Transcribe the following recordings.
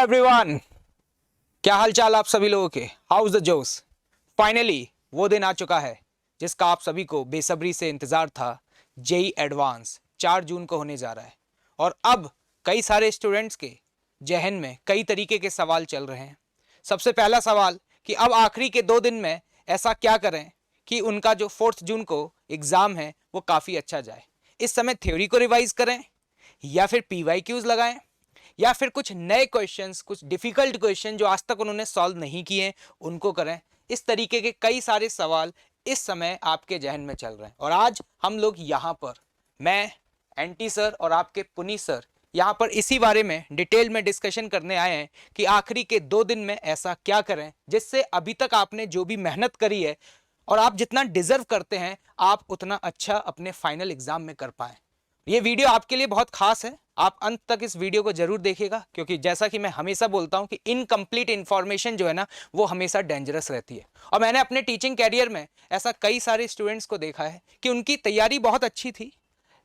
Everyone, क्या हालचाल आप सभी लोगों के। हाउ इज द जोश। फाइनली वो दिन आ चुका है जिसका आप सभी को बेसब्री से इंतजार था। जेई एडवांस 4 जून को होने जा रहा है और अब कई सारे स्टूडेंट्स के जहन में कई तरीके के सवाल चल रहे हैं। सबसे पहला सवाल कि अब आखिरी के 2 दिन में ऐसा क्या करें कि उनका जो 4 जून को एग्जाम है वो काफ़ी अच्छा जाए। इस समय थ्योरी को रिवाइज करें या फिर पीवाईक्यूज लगाएं या फिर कुछ नए क्वेश्चंस, कुछ डिफिकल्ट क्वेश्चन जो आज तक उन्होंने सॉल्व नहीं किए उनको करें। इस तरीके के कई सारे सवाल इस समय आपके जहन में चल रहे हैं और आज हम लोग यहाँ पर, मैं, एंटी सर और आपके पुनी सर यहाँ पर इसी बारे में डिटेल में डिस्कशन करने आए हैं कि आखिरी के 2 दिन में ऐसा क्या करें जिससे अभी तक आपने जो भी मेहनत करी है और आप जितना डिजर्व करते हैं आप उतना अच्छा अपने फाइनल एग्जाम में कर पाए। ये वीडियो आपके लिए बहुत खास है, आप अंत तक इस वीडियो को जरूर देखिएगा क्योंकि जैसा कि मैं हमेशा बोलता हूं कि इनकम्प्लीट इंफॉर्मेशन जो है ना वो हमेशा डेंजरस रहती है। और मैंने अपने टीचिंग कैरियर में ऐसा कई सारे स्टूडेंट्स को देखा है कि उनकी तैयारी बहुत अच्छी थी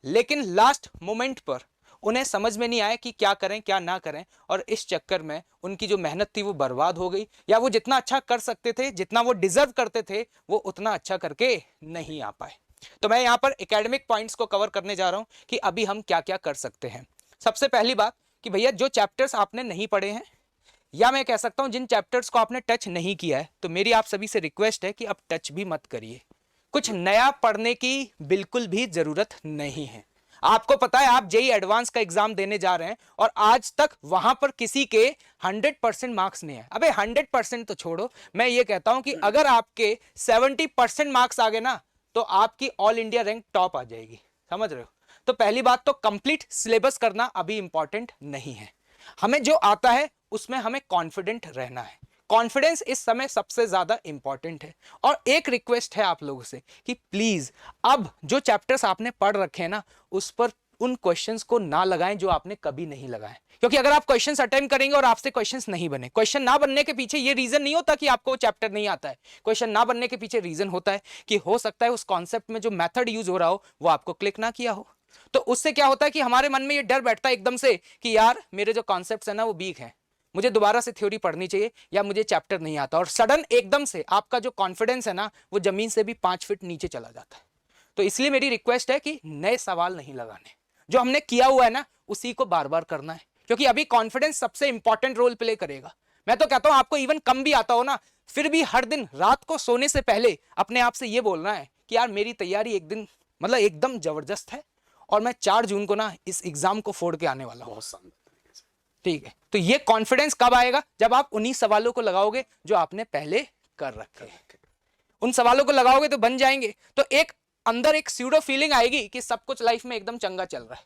लेकिन लास्ट मोमेंट पर उन्हें समझ में नहीं आया कि क्या करें क्या ना करें और इस चक्कर में उनकी जो मेहनत थी वो बर्बाद हो गई या वो जितना अच्छा कर सकते थे, जितना वो डिजर्व करते थे, वो उतना अच्छा करके नहीं आ पाए। तो मैं यहाँ पर एकेडमिक पॉइंट्स को कवर करने जा रहा हूँ कि अभी हम क्या क्या कर सकते हैं। सबसे पहली बात कि भैया जो चैप्टर्स आपने नहीं पढ़े हैं या मैं कह सकता हूँ जिन चैप्टर्स को आपने टच नहीं किया है तो मेरी आप सभी से रिक्वेस्ट है कि अब टच भी मत करिए। कुछ नया पढ़ने की बिल्कुल भी जरूरत नहीं है। आपको पता है आप जेई एडवांस का एग्जाम देने जा रहे हैं और आज तक वहां पर किसी के 100% मार्क्स नहीं है। अबे 100% तो छोड़ो, मैं ये कहता हूं कि अगर आपके 70% मार्क्स आ गए ना तो आपकी ऑल इंडिया रैंक टॉप आ जाएगी। समझ रहे हो। तो पहली बात तो कंप्लीट सिलेबस करना अभी इंपॉर्टेंट नहीं है। हमें जो आता है उसमें हमें कॉन्फिडेंट रहना है। कॉन्फिडेंस इस समय सबसे ज्यादा इंपॉर्टेंट है। और एक रिक्वेस्ट है आप लोगों से कि प्लीज अब जो चैप्टर्स आपने पढ़ रखे हैं ना उस पर उन क्वेश्चंस को ना लगाएं जो आपने कभी नहीं लगाए। क्योंकि अगर आप क्वेश्चंस अटेम्प्ट करेंगे और आपसे क्वेश्चंस नहीं बने, क्वेश्चन ना बनने के पीछे ये रीजन नहीं होता कि आपको चैप्टर नहीं आता है। क्वेश्चन ना बनने के पीछे रीजन होता है कि हो सकता है उस कॉन्सेप्ट में जो मेथड यूज हो रहा हो वो आपको क्लिक ना किया हो। तो उससे क्या होता है कि हमारे मन में ये डर बैठता है एकदम से कि यार मेरे जो कॉन्सेप्ट्स है ना वो वीक है, मुझे दोबारा से थ्योरी पढ़नी चाहिए या मुझे चैप्टर नहीं आता। और सडन एकदम से आपका जो कॉन्फिडेंस है ना वो जमीन से भी 5 फीट नीचे चला जाता है। तो इसलिए मेरी रिक्वेस्ट है कि नए सवाल नहीं लगाने, जो हमने किया हुआ है ना उसी को बार बार करना है क्योंकि अभी कॉन्फिडेंस सबसे इंपॉर्टेंट रोल प्ले करेगा। मैं तो कहता हूं आपको इवन कम भी आता हो ना फिर भी हर दिन रात को सोने से पहले अपने आप से ये बोलना है कि यार मेरी तैयारी एक दिन मतलब एकदम जबरदस्त है और मैं 4 जून को ना इस एग्जाम को फोड़ के आने वाला हूं। ठीक है, तो ये कॉन्फिडेंस कब आएगा? जब आप उन्हीं सवालों को लगाओगे जो आपने पहले कर रखे हैं। उन सवालों को लगाओगे तो बन जाएंगे, तो एक अंदर एक स्यूडो फीलिंग आएगी कि सब कुछ लाइफ में एकदम चंगा चल रहा है।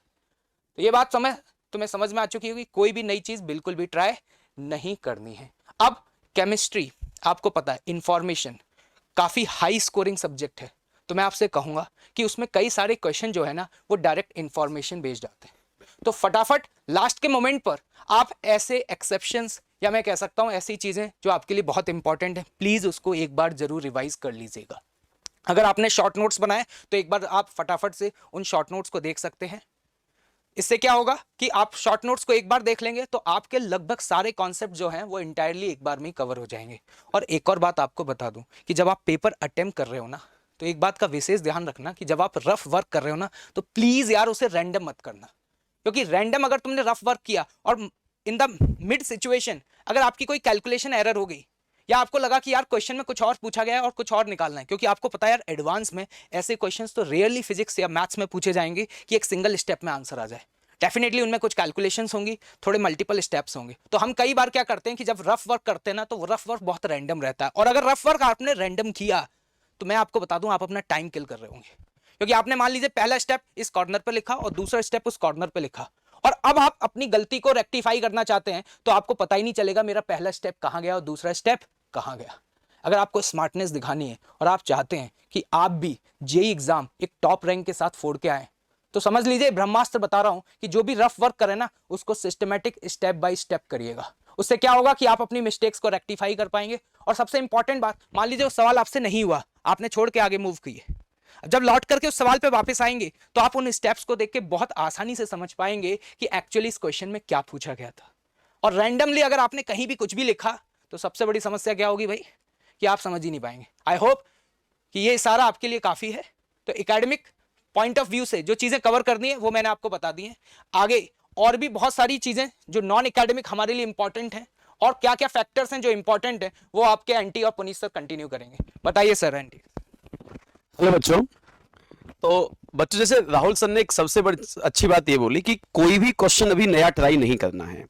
तो ये बात तुम्हें समझ में आ चुकी होगी। कोई भी नई चीज बिल्कुल भी ट्राई नहीं करनी है। अब केमिस्ट्री, आपको पता है इंफॉर्मेशन काफी हाई स्कोरिंग सब्जेक्ट है, तो मैं आपसे कहूंगा कि उसमें कई सारे क्वेश्चन जो है ना वो डायरेक्ट इंफॉर्मेशन बेस्ड आते हैं। तो फटाफट लास्ट के मोमेंट पर आप ऐसे एक्सेप्शंस या मैं कह सकता हूं ऐसी चीजें जो आपके लिए बहुत इंपॉर्टेंट है प्लीज उसको एक बार जरूर रिवाइज कर लीजिएगा। अगर आपने शॉर्ट नोट्स बनाए तो एक बार आप फटाफट से उन शॉर्ट नोट्स को देख सकते हैं। इससे क्या होगा कि आप शॉर्ट नोट्स को एक बार देख लेंगे तो आपके लगभग सारे कॉन्सेप्ट जो हैं वो इंटायरली एक बार में कवर हो जाएंगे। और एक और बात आपको बता दूं कि जब आप पेपर अटेम्प्ट कर रहे हो ना तो एक बात का विशेष ध्यान रखना कि जब आप रफ वर्क कर रहे हो ना तो प्लीज यार उसे रैंडम मत करना। क्योंकि रैंडम अगर तुमने रफ वर्क किया और इन द मिड सिचुएशन अगर आपकी कोई कैलकुलेशन एरर हो गई या आपको लगा कि यार क्वेश्चन में कुछ और पूछा गया है और कुछ और निकालना है, क्योंकि आपको पता है यार एडवांस में ऐसे क्वेश्चंस तो रेयरली फिजिक्स या मैथ्स में पूछे जाएंगे कि एक सिंगल स्टेप में आंसर आ जाए। डेफिनेटली उनमें कुछ कैलकुलेशंस होंगी, थोड़े मल्टीपल स्टेप्स होंगे। तो हम कई बार क्या करते हैं कि जब रफ वर्क करते हैं ना तो वो रफ वर्क बहुत रैंडम रहता है। और अगर रफ वर्क आपने रैंडम किया तो मैं आपको बता दूं आप अपना टाइम किल कर रहे होंगे। क्योंकि आपने मान लीजिए पहला स्टेप इस कॉर्नर पे लिखा और दूसरा स्टेप उस कॉर्नर पे लिखा और अब आप अपनी गलती को रेक्टिफाई करना चाहते हैं तो आपको पता ही नहीं चलेगा मेरा पहला स्टेप कहां गया और दूसरा स्टेप कहां गया। अगर आपको स्मार्टनेस दिखानी है और आप चाहते हैं कि आप भी जेई एग्जाम एक टॉप रैंक के साथ फोड़ के आए तो समझ लीजिए ब्रह्मास्त्र बता रहा हूं कि जो भी रफ वर्क करे ना उसको सिस्टमैटिक स्टेप बाय स्टेप करिएगा। उससे क्या होगा कि आप अपनी मिस्टेक्स को रेक्टिफाई कर पाएंगे। और सबसे इंपॉर्टेंट बात, मान लीजिए उस सवाल आपसे नहीं हुआ, आपने छोड़ के आगे मूव किए, जब लौट करके उस सवाल पे वापस आएंगे तो आप उन स्टेप्स को देख के बहुत आसानी से समझ पाएंगे कि एक्चुअली इस क्वेश्चन में क्या पूछा गया था। और रैंडमली अगर आपने कहीं भी कुछ भी लिखा तो सबसे बड़ी समस्या क्या होगी भाई, कि आप समझ ही नहीं पाएंगे। आई होप कि ये सारा आपके लिए काफ़ी है। तो एकेडमिक पॉइंट ऑफ व्यू से जो चीज़ें कवर करनी है वो मैंने आपको बता दी हैं। आगे और भी बहुत सारी चीज़ें जो नॉन एकेडमिक हमारे लिए इंपॉर्टेंट हैं और क्या क्या फैक्टर्स हैं जो इंपॉर्टेंट हैं वो आपके एंटी और पुनीत सर कंटिन्यू करेंगे। बताइए सर। एंटी। हेलो बच्चों। तो बच्चों, जैसे राहुल सर ने एक सबसे बड़ी अच्छी बात ये बोली कि कोई भी क्वेश्चन अभी नया ट्राई नहीं करना है,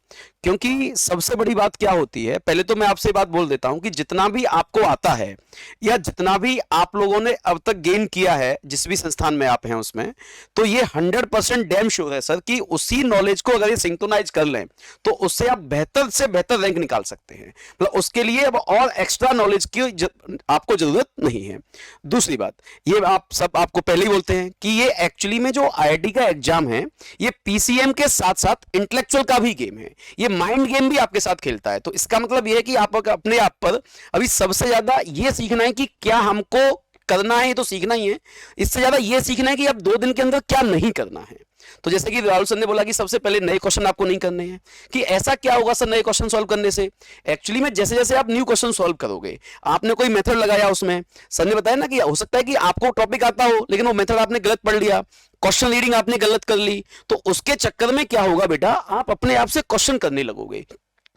क्योंकि सबसे बड़ी बात क्या होती है, पहले तो मैं आपसे बात बोल देता हूं कि जितना भी आपको आता है या जितना भी आप लोगों ने अब तक गेन किया है जिस भी संस्थान में आप हैं उसमें, तो ये 100% डैम श्योर है सर कि उसी नॉलेज को अगर ये सिंक्रोनाइज कर लें तो उससे आप बेहतर से बेहतर रैंक निकाल सकते हैं। मतलब उसके लिए अब और एक्स्ट्रा नॉलेज की आपको जरूरत नहीं है। दूसरी बात, ये आप सब आपको पहले ही बोलते हैं कि ये एक्चुअली में जो आईआईटी का एग्जाम है ये पीसीएम के साथ साथ इंटेलेक्चुअल का भी गेम है, ये माइंड गेम भी आपके साथ खेलता है। तो इसका मतलब ये है कि आप अपने आप पर अभी सबसे ज्यादा ये सीखना है कि क्या हमको करना है, ये तो सीखना ही है, इससे ज्यादा ये सीखना है कि अब 2 दिन के अंदर क्या नहीं करना है। तो जैसे कि राहुल सर ने बोला कि सबसे पहले नए क्वेश्चन आपको नहीं करने हैं, कि ऐसा क्या होगा सर नए क्वेश्चन सॉल्व करने से। एक्चुअली में जैसे जैसे आप न्यू क्वेश्चन सॉल्व करोगे, आपने कोई मेथड लगाया उसमें, सर ने बताया ना कि हो सकता है कि आपको टॉपिक आता हो लेकिन वो मेथड आपने गलत पढ़ लिया, क्वेश्चन रीडिंग आपने गलत कर ली, तो उसके चक्कर में क्या होगा बेटा, आप अपने आप से क्वेश्चन करने लगोगे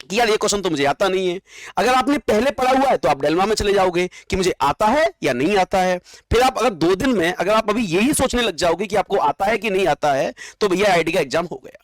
कि यार ये क्वेश्चन तो मुझे आता नहीं है। अगर आपने पहले पढ़ा हुआ है तो आप डेल्मा में चले जाओगे कि मुझे आता है या नहीं आता है। फिर आप अगर 2 दिन में अगर आप अभी यही सोचने लग जाओगे कि आपको आता है कि नहीं आता है, तो भैया आईआईटी का एग्जाम हो गया।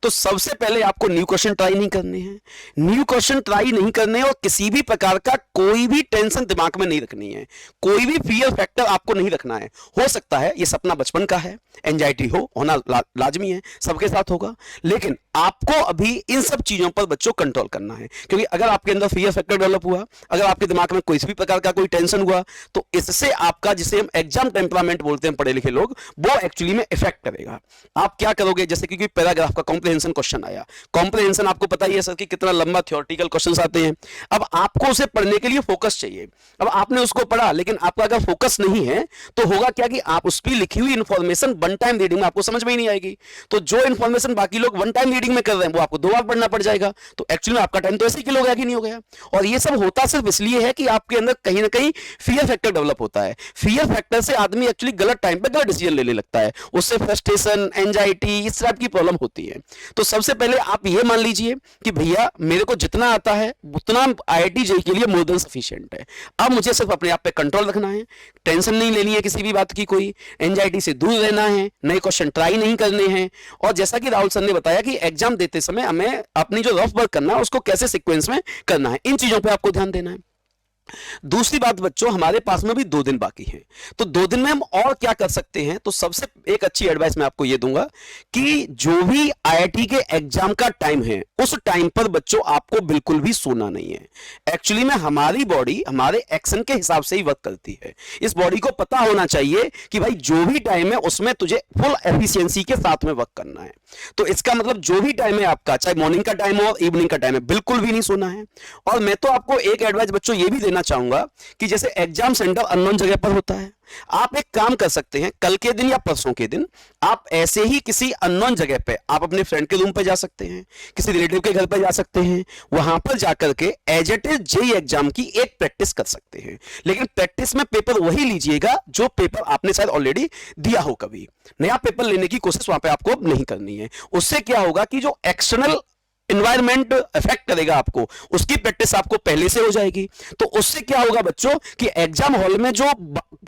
तो सबसे पहले आपको न्यू क्वेश्चन ट्राई नहीं करने हैं, न्यू क्वेश्चन ट्राई नहीं करने हैं, और किसी भी प्रकार का कोई भी टेंशन दिमाग में नहीं रखनी है, कोई भी फियर फैक्टर आपको नहीं रखना है। हो सकता है ये सपना बचपन का है, एंजाइटी होना लाजमी है, सबके साथ होगा, लेकिन आपको अभी इन सब चीजों पर बच्चों कंट्रोल करना है। क्योंकि अगर आपके अंदर फियर फैक्टर डेवलप हुआ, अगर आपके दिमाग में कोई भी प्रकार का कोई टेंशन हुआ, तो इससे आपका, जिसे हम एग्जाम टेम्परामेंट बोलते हैं पढ़े लिखे लोग, वो एक्चुअली में इफेक्ट करेगा। आप क्या करोगे, जैसे कि पैराग्राफ का कॉम्प्रिहेंशन क्वेश्चन आया, कॉम्प्रिहेंशन आपको पता ही है सर कि कितना लंबा थ्योरेटिकल क्वेश्चंस आते हैं। अब आपको उसे पढ़ने के लिए फोकस चाहिए। अब आपने उसको पढ़ा लेकिन आपका अगर फोकस नहीं है तो होगा क्या कि आप उसकी लिखी हुई इंफॉर्मेशन वन टाइम रीडिंग में आपको समझ में ही नहीं आएगी। तो जो इंफॉर्मेशन बाकी लोग वन टाइम रीडिंग में कर रहे हैं वो आपको 2 बार पढ़ना पड़ जाएगा। तो एक्चुअली में आपका टाइम तो ऐसे ही किल हो गया कि नहीं हो गया। और ये सब होता सिर्फ इसलिए है कि आपके अंदर कहीं ना कहीं फियर फैक्टर डेवलप होता है। फियर फैक्टर से आदमी एक्चुअली गलत टाइम पे गलत डिसीजन लेने लगता है, उससे फ्रस्ट्रेशन, एंजाइटी, इस टाइप की प्रॉब्लम होती है। तो सबसे पहले आप ये मान लीजिए कि भैया मेरे को जितना आता है उतना आईआईटी जेईई के लिए मोर देन सफिशिएंट है। अब मुझे सिर्फ अपने आप पे कंट्रोल रखना है, टेंशन नहीं लेनी है किसी भी बात की, कोई एंजाइटी से दूर रहना है, नए क्वेश्चन ट्राई नहीं करने हैं। और जैसा कि राहुल सर ने बताया कि एग्जाम देते समय हमें अपनी जो रफ वर्क करना है उसको कैसे सीक्वेंस में करना है, इन चीजों पे आपको ध्यान देना है। दूसरी बात बच्चों, हमारे पास में भी 2 दिन बाकी हैं, तो 2 दिन में हम और क्या कर सकते हैं। तो सबसे एक अच्छी एडवाइस मैं आपको ये दूंगा कि जो भी आईआईटी के एग्जाम का टाइम है उस टाइम पर बच्चों आपको बिल्कुल भी सोना नहीं है। एक्चुअली में हमारी बॉडी हमारे एक्शन के हिसाब से ही वर्क करती है। इस बॉडी को पता होना चाहिए कि भाई जो भी टाइम है उसमें तुझे फुल एफिशिएंसी के साथ में वर्क करना है। तो इसका मतलब जो भी टाइम है आपका, चाहे मॉर्निंग का टाइम हो, इवनिंग का टाइम है, बिल्कुल भी नहीं सोना है। और मैं तो आपको एक एडवाइस बच्चों ये भी देना चाहूंगा कि जैसे एग्जाम सेंटर अननोन जगह पर होता है, आप एक काम कर सकते हैं, कल के दिन या परसों के दिन आप ऐसे ही किसी अननोन जगह पे आप अपने फ्रेंड के रूम पे जा सकते हैं, किसी रिलेटिव के घर पे जा सकते हैं, वहां पर जाकर के as it is JEE exam की एक प्रैक्टिस कर सकते हैं। लेकिन प्रैक्टिस में पेपर वही लीजिएगा जो पेपर आपने शायद ऑलरेडी दिया हो। कभी नया पेपर लेने की कोशिश वहां पे आपको नहीं करनी है। उससे क्या होगा कि जो एक्सटर्नल इन्वायरमेंट इफेक्ट करेगा आपको, उसकी प्रैक्टिस आपको पहले से हो जाएगी। तो उससे क्या होगा बच्चों कि एग्जाम हॉल में जो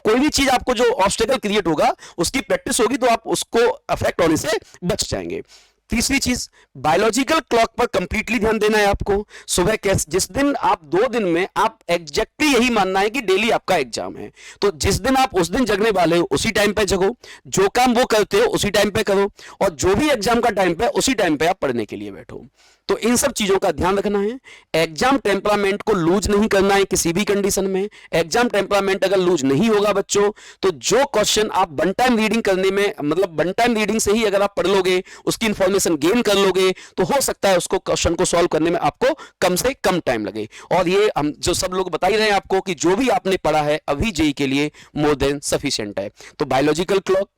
कोई भी चीज आपको जो ऑब्स्टेकल क्रिएट होगा उसकी प्रैक्टिस होगी, तो आप उसको अफेक्ट होने से बच जाएंगे। तीसरी चीज, बायोलॉजिकल क्लॉक पर कंप्लीटली ध्यान देना है आपको। सुबह कैसे, जिस दिन आप 2 दिन में आप एग्जैक्टली यही मानना है कि डेली आपका एग्जाम है, तो जिस दिन आप उस दिन जगने वाले हो उसी टाइम पे जगो, जो काम वो करते हो उसी टाइम पे करो, और जो भी एग्जाम का टाइम पे उसी टाइम पे आप पढ़ने के लिए बैठो। तो इन सब चीजों का ध्यान रखना है। एग्जाम टेम्परामेंट को लूज नहीं करना है किसी भी कंडीशन में। एग्जाम टेम्परामेंट अगर लूज नहीं होगा बच्चों, तो जो क्वेश्चन आप वन टाइम रीडिंग करने में, मतलब वन टाइम रीडिंग से ही अगर आप पढ़ लोगे, उसकी इंफॉर्मेशन गेन कर लोगे, तो हो सकता है उसको क्वेश्चन को सॉल्व करने में आपको कम से कम टाइम लगे। और ये हम जो सब लोग बता ही रहे हैं आपको कि जो भी आपने पढ़ा है अभी जेईई के लिए मोर देन सफिशिएंट है। तो बायोलॉजिकल क्लॉक,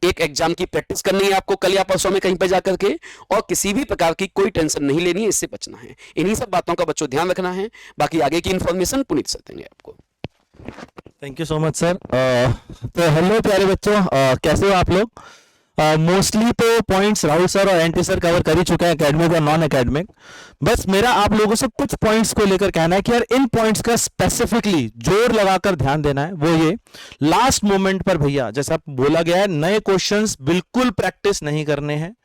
एक एग्जाम की प्रैक्टिस करनी है आपको कल या परसों में कहीं पे जाकर के, और किसी भी प्रकार की कोई टेंशन नहीं लेनी है, इससे बचना है। इन्हीं सब बातों का बच्चों ध्यान रखना है। बाकी आगे की इंफॉर्मेशन पुनीत सर देंगे आपको। Thank you so much sir. तो हेलो प्यारे बच्चों, कैसे हो आप लोग? मोस्टली तो पॉइंट्स राहुल सर और एनटी सर कवर कर ही चुके हैं, एकेडमिक और नॉन एकेडमिक। बस मेरा आप लोगों से कुछ पॉइंट्स को लेकर कहना है कि यार इन पॉइंट्स का स्पेसिफिकली जोर लगाकर ध्यान देना है। वो ये लास्ट मोमेंट पर भैया, जैसा बोला गया है, नए क्वेश्चंस बिल्कुल प्रैक्टिस नहीं करने हैं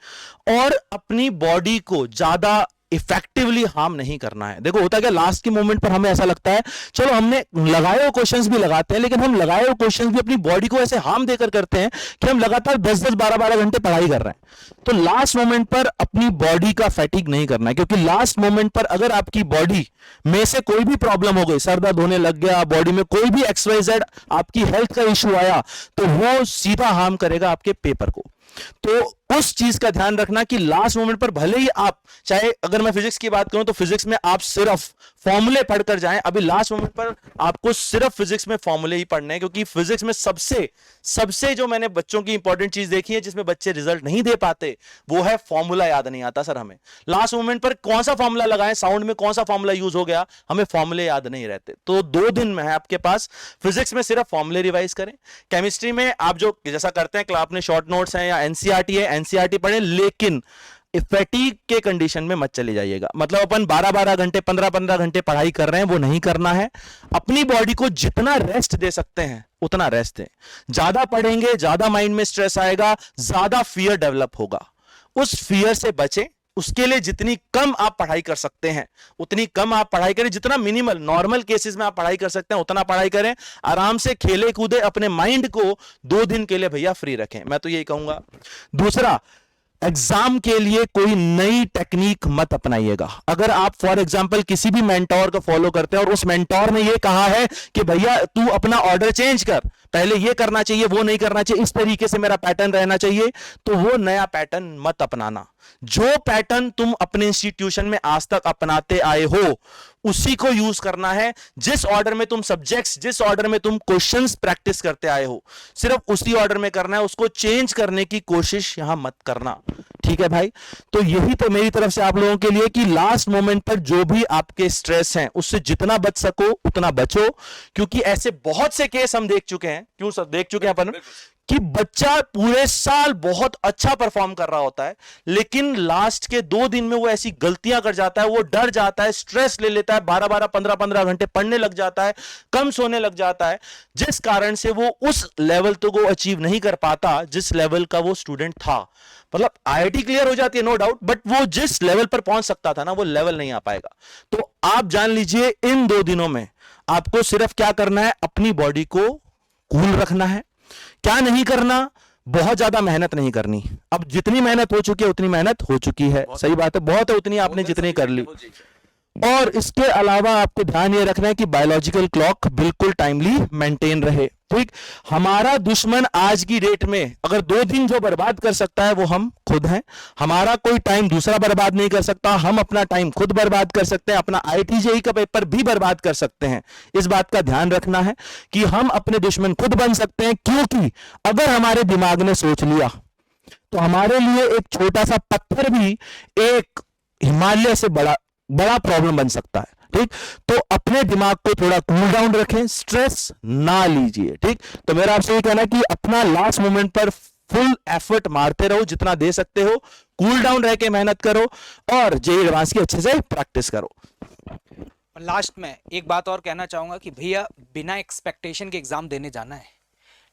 और अपनी बॉडी को ज्यादा इफेक्टिवली हार्म नहीं करना है। देखो होता क्या, लास्ट के मोमेंट पर हमें ऐसा लगता है चलो हमने लगाए हुए क्वेश्चंस भी लगाते हैं, लेकिन हम लगाए हुए क्वेश्चंस भी अपनी बॉडी को ऐसे हार्म देकर करते हैं कि हम लगातार 10-10 12-12 घंटे पढ़ाई कर रहे हैं। तो लास्ट मोमेंट पर अपनी बॉडी का फैटिग नहीं करना है, क्योंकि लास्ट मोमेंट पर अगर आपकी बॉडी में से कोई भी प्रॉब्लम हो गई, सर दर्द होने लग गया, बॉडी में कोई भी XYZ आपकी हेल्थ का इश्यू आया, तो वो सीधा हार्म करेगा आपके पेपर को। तो उस चीज का ध्यान रखना कि लास्ट मोमेंट पर भले ही आप, चाहे अगर मैं फिजिक्स की बात करूं तो फिजिक्स में आप सिर्फ फॉर्मूले पढ़कर जाएं, अभी लास्ट मोमेंट पर आपको सिर्फ फिजिक्स में फॉर्मूले ही पढ़ने हैं, क्योंकि फिजिक्स में सबसे जो मैंने बच्चों की इंपॉर्टेंट चीज देखी है जिसमें बच्चे रिजल्ट नहीं दे पाते, वो है फॉर्मूला याद नहीं आता। सर हमें लास्ट मोमेंट पर कौन सा फॉर्मूला लगाएं, साउंड में कौन सा फॉर्मूला यूज हो गया, हमें फॉर्मूले याद नहीं रहते। तो 2 दिन में है आपके पास, फिजिक्स में सिर्फ फॉर्मूले रिवाइज करें। केमिस्ट्री में आप जो जैसा करते हैं, आपने शॉर्ट नोट्स हैं या एनसीईआरटी है, एनसीईआरटी पढ़ें, लेकिन फैटीग के कंडीशन में मत चले जाइएगा। मतलब अपन 12-12 घंटे 15-15 घंटे पढ़ाई कर रहे हैं, वो नहीं करना है। अपनी बॉडी को जितना रेस्ट दे सकते हैं उतना रेस्ट दें। ज्यादा पढ़ेंगे, ज्यादा माइंड में स्ट्रेस आएगा, ज्यादा फियर डेवलप होगा। उस फियर से बचें। उसके लिए जितनी कम आप पढ़ाई कर सकते हैं उतनी कम आप पढ़ाई करें, जितना मिनिमल नॉर्मल केसेस में आप पढ़ाई कर सकते हैं उतना पढ़ाई करें। आराम से खेले कूदे, अपने माइंड को 2 दिन के लिए भैया फ्री रखें, मैं तो यही कहूंगा। दूसरा, एग्जाम के लिए कोई नई टेक्निक मत अपनाइएगा। अगर आप फॉर एग्जांपल किसी भी मेंटोर को फॉलो करते हैं और उस मेंटोर ने यह कहा है कि भैया तू अपना ऑर्डर चेंज कर, पहले ये करना चाहिए, वो नहीं करना चाहिए, इस तरीके से मेरा पैटर्न रहना चाहिए, तो वो नया पैटर्न मत अपनाना। जो पैटर्न तुम अपने इंस्टीट्यूशन में आज तक अपनाते आए हो उसी को यूज करना है। जिस ऑर्डर में तुम सब्जेक्ट्स, जिस ऑर्डर में तुम क्वेश्चंस प्रैक्टिस करते आए हो, सिर्फ उसी ऑर्डर में करना है। उसको चेंज करने की कोशिश यहां मत करना, ठीक है भाई? तो यही तो मेरी तरफ से आप लोगों के लिए कि लास्ट मोमेंट पर जो भी आपके स्ट्रेस हैं उससे जितना बच सको उतना बचो, क्योंकि ऐसे बहुत से केस हम देख चुके हैं। क्यों सर? देख चुके हैं अपन कि बच्चा पूरे साल बहुत अच्छा परफॉर्म कर रहा होता है, लेकिन लास्ट के 2 दिन में वो ऐसी गलतियां कर जाता है, वो डर जाता है, स्ट्रेस ले लेता है, 12-12 15-15 घंटे पढ़ने लग जाता है, कम सोने लग जाता है, जिस कारण से वो उस लेवल तो को अचीव नहीं कर पाता जिस लेवल का वो स्टूडेंट था। मतलब आईआईटी क्लियर हो जाती है नो डाउट, बट वो जिस लेवल पर पहुंच सकता था ना, वो लेवल नहीं आ पाएगा। तो आप जान लीजिए इन 2 दिनों में आपको सिर्फ क्या करना है, अपनी बॉडी को कूल रखना है। क्या नहीं करना? बहुत ज्यादा मेहनत नहीं करनी। अब जितनी मेहनत हो चुकी है उतनी मेहनत हो चुकी है, सही बात है, बहुत है उतनी आपने जितनी कर ली। और इसके अलावा आपको ध्यान ये रखना है कि बायोलॉजिकल क्लॉक बिल्कुल टाइमली मेंटेन रहे, ठीक? हमारा दुश्मन आज की डेट में अगर 2 दिन जो बर्बाद कर सकता है वो हम खुद हैं। हमारा कोई टाइम दूसरा बर्बाद नहीं कर सकता, हम अपना टाइम खुद बर्बाद कर सकते हैं, अपना आईआईटी जेईई का पेपर भी बर्बाद कर सकते हैं। इस बात का ध्यान रखना है कि हम अपने दुश्मन खुद बन सकते हैं, क्योंकि अगर हमारे दिमाग ने सोच लिया तो हमारे लिए एक छोटा सा पत्थर भी एक हिमालय से बड़ा प्रॉब्लम बन सकता है, ठीक? तो अपने दिमाग को थोड़ा कूल डाउन रखें, स्ट्रेस ना लीजिए, ठीक? तो मेरा आपसे ये कहना है कि अपना लास्ट मोमेंट पर फुल एफर्ट मारते रहो, जितना दे सकते हो, कूल डाउन रह के मेहनत करो और जेईई एडवांस की अच्छे से प्रैक्टिस करो। और लास्ट में एक बात और कहना चाहूंगा कि भैया बिना एक्सपेक्टेशन के एग्जाम देने जाना है।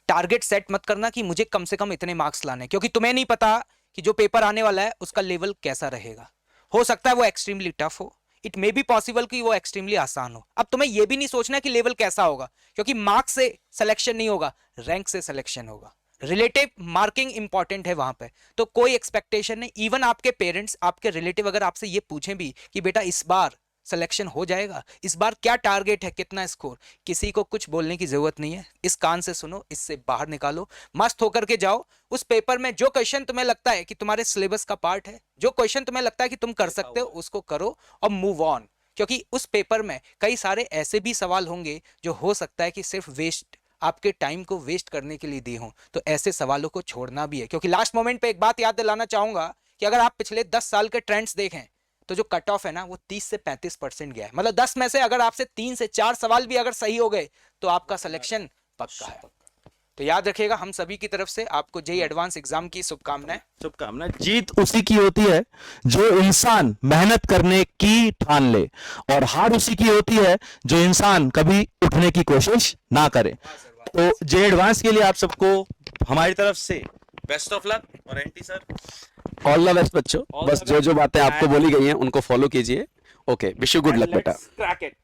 टारगेट सेट मत करना कि मुझे कम से कम इतने मार्क्स लाने, क्योंकि तुम्हें नहीं पता कि जो पेपर आने वाला है उसका लेवल कैसा रहेगा। हो सकता है वो एक्सट्रीमली टफ हो, इट मे बी पॉसिबल कि वो एक्सट्रीमली आसान हो। अब तुम्हें ये भी नहीं सोचना कि लेवल कैसा होगा, क्योंकि मार्क्स से सिलेक्शन नहीं होगा, रैंक से सिलेक्शन होगा। रिलेटिव मार्किंग इंपॉर्टेंट है वहां पे, तो कोई एक्सपेक्टेशन नहीं। इवन आपके पेरेंट्स, आपके रिलेटिव अगर आपसे ये पूछें भी कि बेटा इस बार सिलेक्शन हो जाएगा, इस बार क्या टारगेट है, कितना स्कोर, किसी को कुछ बोलने की जरूरत नहीं है। इस कान से सुनो, इससे बाहर निकालो, मस्त होकर के जाओ। उस पेपर में जो क्वेश्चन तुम्हें लगता है कि तुम्हारे सिलेबस का पार्ट है, जो क्वेश्चन तुम्हें लगता है कि तुम कर सकते हो, उसको करो और मूव ऑन। क्योंकि उस पेपर में कई सारे ऐसे भी सवाल होंगे जो हो सकता है कि सिर्फ वेस्ट आपके टाइम को वेस्ट करने के लिए दी हों, तो ऐसे सवालों को छोड़ना भी है। क्योंकि लास्ट मोमेंट पे एक बात याद दिलाना चाहूंगा कि अगर आप पिछले 10 साल के ट्रेंड्स देखें तो जो कट ऑफ है ना वो 30 से 35% गया है। मतलब 10 में से अगर आपसे 3 से 4 सवाल भी अगर सही हो गए तो आपका सिलेक्शन पक्का है। तो याद रखिएगा, हम सभी की तरफ से आपको जेईई एडवांस एग्जाम की शुभकामनाएं। शुभकामनाएं। जीत उसी की होती है जो इंसान मेहनत करने की ठान ले, और हार उसी की होती है जो इंसान कभी उठने की कोशिश ना करे। तो जेईई एडवांस के लिए आप सबको हमारी तरफ से बेस्ट ऑफ लक। और anti sir, all the best बच्चों, बस जो जो बातें आपको बोली गई हैं उनको फॉलो कीजिए। Okay, wish you good luck बेटा। Crack it.